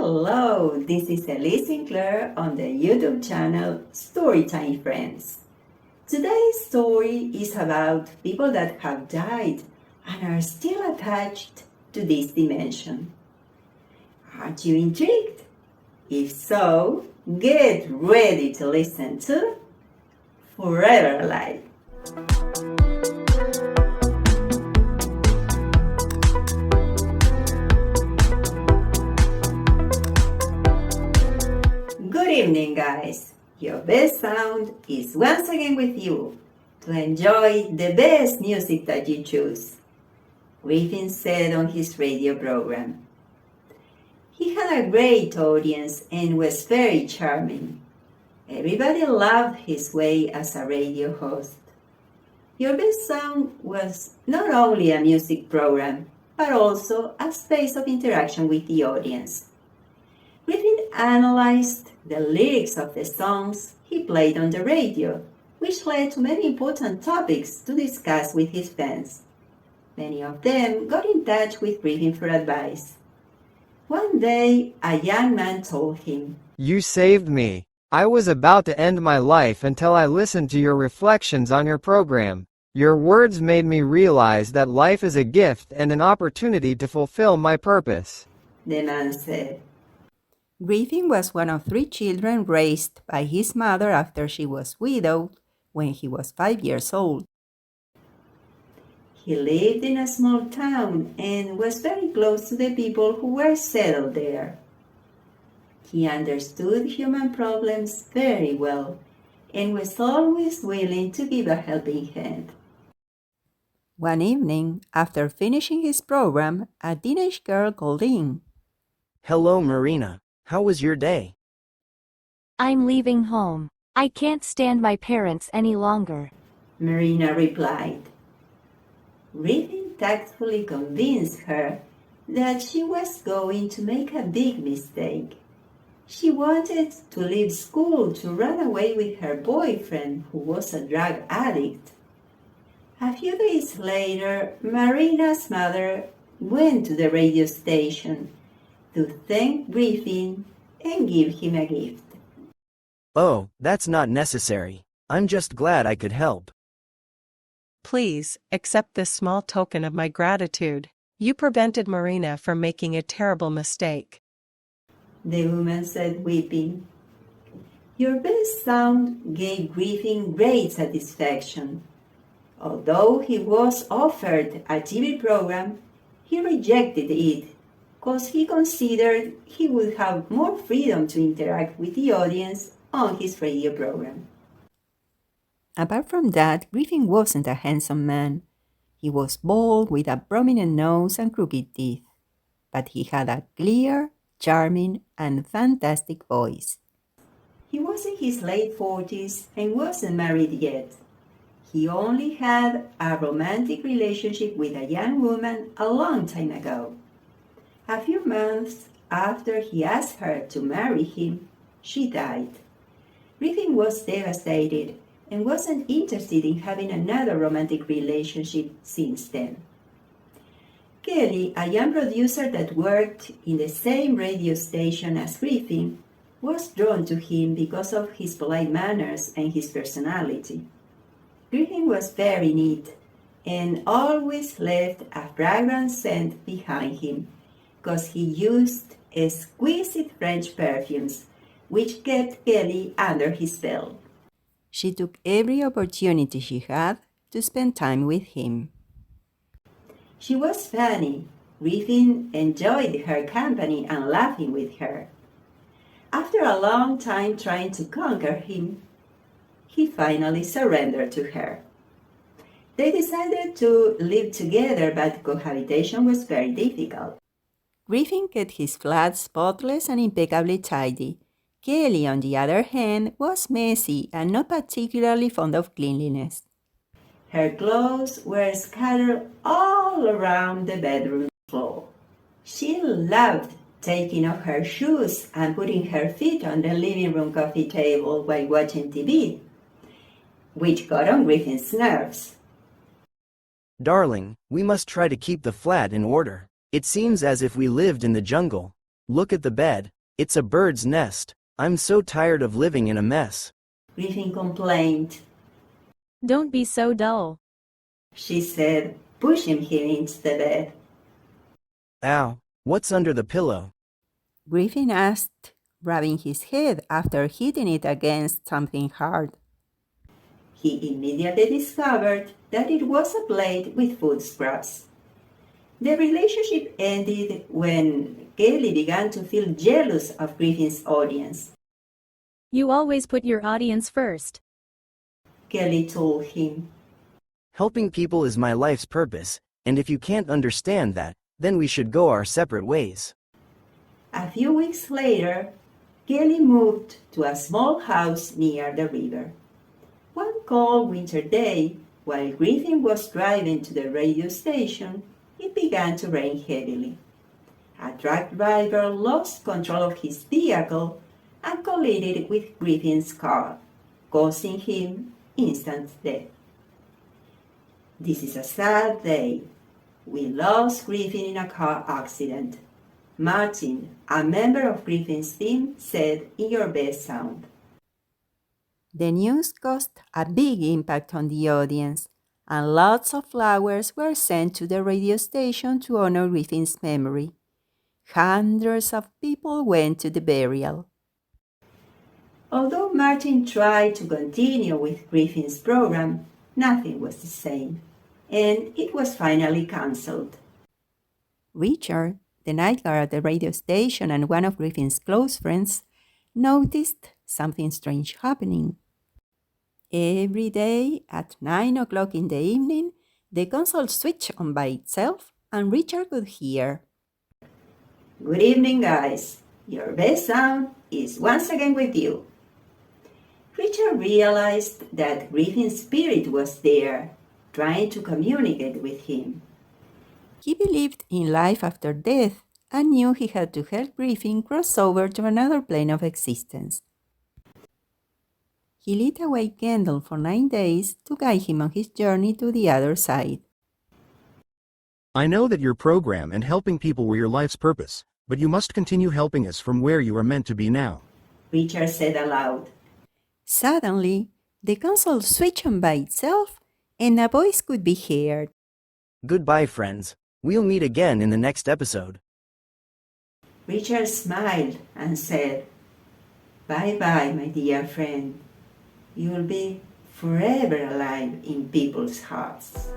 Hello, this is Elise Sinclair on the YouTube channel Storytime Friends. Today's story is about people that have died and are still attached to this dimension. Aren't you intrigued? If so, get ready to listen to Forever Alive. Good evening, guys. Your best sound is once again with you to enjoy the best music that you choose, Griffin said on his radio program. He had a great audience and was very charming. Everybody loved his way as a radio host. Your Best Sound was not only a music program, but also a space of interaction with the audience. Griffin analyzed the lyrics of the songs he played on the radio, which led to many important topics to discuss with his fans. Many of them got in touch with Griffin for advice. One day, a young man told him, "You saved me. I was about to end my life until I listened to your reflections on your program. Your words made me realize that life is a gift and an opportunity to fulfill my purpose." The man said. Griffin was one of 3 children raised by his mother after she was widowed when he was 5 years old. He lived in a small town and was very close to the people who were settled there. He understood human problems very well and was always willing to give a helping hand. One evening, after finishing his program, a teenage girl called in. Hello, Marina. How was your day? I'm leaving home. I can't stand my parents any longer. Marina replied. Griffin tactfully convinced her that she was going to make a big mistake. She wanted to leave school to run away with her boyfriend, who was a drug addict. A few days later, Marina's mother went to the radio station to thank Griffin and give him a gift. Oh, that's not necessary. I'm just glad I could help. Please, accept this small token of my gratitude. You prevented Marina from making a terrible mistake. The woman said, weeping. Your Best Sound gave Griffin great satisfaction. Although he was offered a TV program, he rejected it because he considered he would have more freedom to interact with the audience on his radio program. Apart from that, Griffin wasn't a handsome man. He was bald with a prominent nose and crooked teeth, but he had a clear, charming, and fantastic voice. He was in his late 40s and wasn't married yet. He only had a romantic relationship with a young woman a long time ago. A few months after he asked her to marry him, she died. Griffin was devastated and wasn't interested in having another romantic relationship since then. Kelly, a young producer that worked in the same radio station as Griffin, was drawn to him because of his polite manners and his personality. Griffin was very neat and always left a fragrant scent behind him because he used exquisite French perfumes, which kept Kelly under his spell. She took every opportunity she had to spend time with him. She was funny. Griffin enjoyed her company and laughing with her. After a long time trying to conquer him, he finally surrendered to her. They decided to live together, but cohabitation was very difficult. Griffin kept his flat spotless and impeccably tidy. Kelly, on the other hand, was messy and not particularly fond of cleanliness. Her clothes were scattered all around the bedroom floor. She loved taking off her shoes and putting her feet on the living room coffee table while watching TV, which got on Griffin's nerves. Darling, we must try to keep the flat in order. It seems as if we lived in the jungle. Look at the bed. It's a bird's nest. I'm so tired of living in a mess. Griffin complained. Don't be so dull. She said, pushing him into the bed. Ow, what's under the pillow? Griffin asked, rubbing his head after hitting it against something hard. He immediately discovered that it was a plate with food scraps. The relationship ended when Kelly began to feel jealous of Griffin's audience. You always put your audience first. Kelly told him. Helping people is my life's purpose, and if you can't understand that, then we should go our separate ways. A few weeks later, Kelly moved to a small house near the river. One cold winter day, while Griffin was driving to the radio station, it began to rain heavily. A truck driver lost control of his vehicle and collided with Griffin's car, causing him instant death. This is a sad day. We lost Griffin in a car accident. Martin, a member of Griffin's team, said in your best sound. The news caused a big impact on the audience, and lots of flowers were sent to the radio station to honor Griffin's memory. Hundreds of people went to the burial. Although Martin tried to continue with Griffin's program, nothing was the same, and it was finally cancelled. Richard, the night guard at the radio station and one of Griffin's close friends, noticed something strange happening. Every day at 9 o'clock in the evening, the console switched on by itself and Richard could hear. Good evening, guys. Your best sound is once again with you. Richard realized that Griffin's spirit was there, trying to communicate with him. He believed in life after death and knew he had to help Griffin cross over to another plane of existence. He lit a white candle for 9 days to guide him on his journey to the other side. I know that your program and helping people were your life's purpose, but you must continue helping us from where you are meant to be now. Richard said aloud. Suddenly, the console switched on by itself and a voice could be heard. Goodbye, friends. We'll meet again in the next episode. Richard smiled and said, Bye-bye, my dear friend. You'll be forever alive in people's hearts.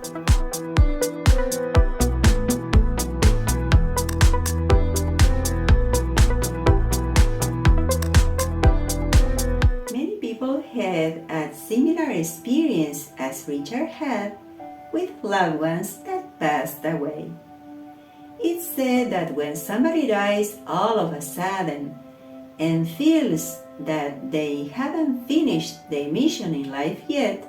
Many people had a similar experience as Richard had with loved ones that passed away. It's said that when somebody dies all of a sudden and feels that they haven't finished their mission in life yet,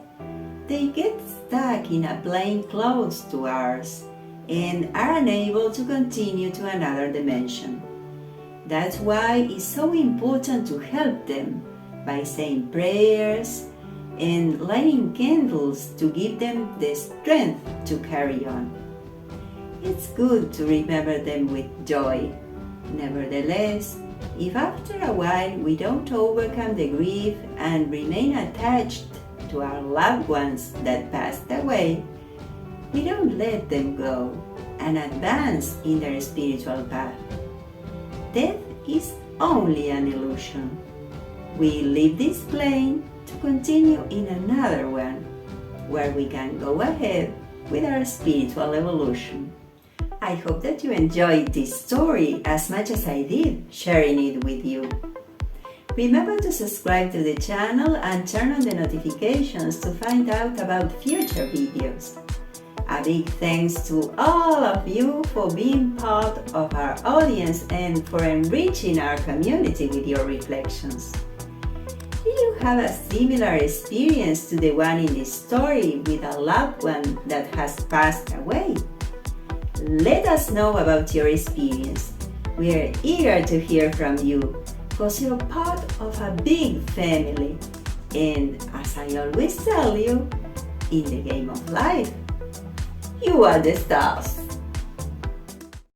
they get stuck in a plane close to ours and are unable to continue to another dimension. That's why it's so important to help them by saying prayers and lighting candles to give them the strength to carry on. It's good to remember them with joy. Nevertheless, if after a while we don't overcome the grief and remain attached to our loved ones that passed away, we don't let them go and advance in their spiritual path. Death is only an illusion. We leave this plane to continue in another one, where we can go ahead with our spiritual evolution. I hope that you enjoyed this story as much as I did sharing it with you. Remember to subscribe to the channel and turn on the notifications to find out about future videos. A big thanks to all of you for being part of our audience and for enriching our community with your reflections. Do you have a similar experience to the one in this story with a loved one that has passed away? Let us know about your experience. We are eager to hear from you because you're part of a big family. And as I always tell you, in the game of life, you are the stars.